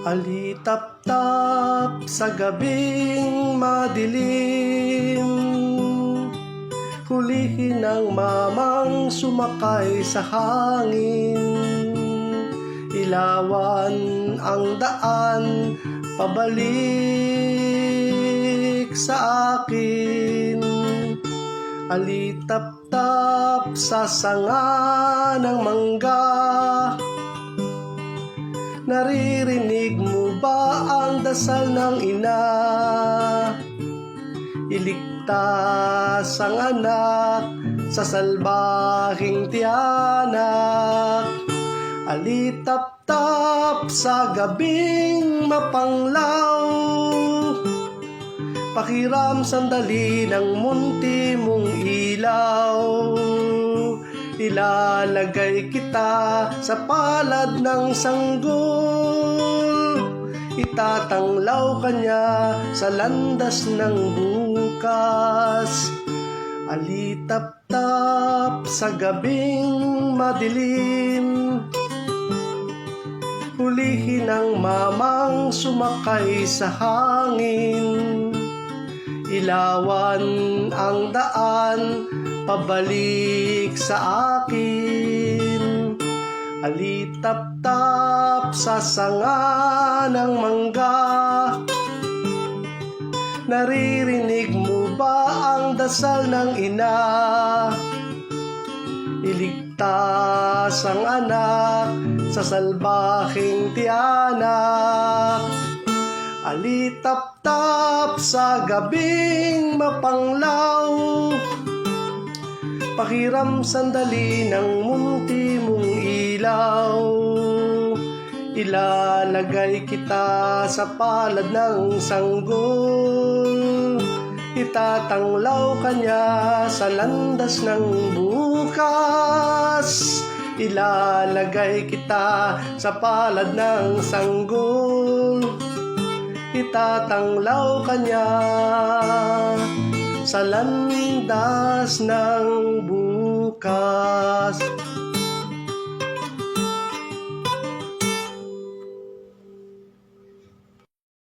Alitaptap sa gabing madilim, hulihin ng mamang sumakay sa hangin. Ilawan ang daan pabalik sa akin. Alitaptap sa sanga ng mangga, naririnig mo ba ang dasal ng ina? Iligtas ang anak sa salbahing tiyanak. Alitaptap sa gabing mapanglaw, pakiram sandali ng munti mong ilaw. Ilalagay kita sa palad ng sanggol, itatanglaw ka niya sa landas ng bukas. Alitaptap sa gabing madilim, hulihin ng mamang sumakay sa hangin. Ilawan ang daan pabalik sa akin. Alitaptap sa sanga ng mangga, naririnig mo ba ang dasal ng ina? Iligtas ang anak sa salbahing tiyanak. Alitaptap sa gabing mapanglaw, pakiram sandali ng munti mong ilaw. Ilalagay kita sa palad ng sanggol, itatanglaw ka niya sa landas ng bukas. Ilalagay kita sa palad ng sanggol, itatanglaw ka niya sa landas ng bukas.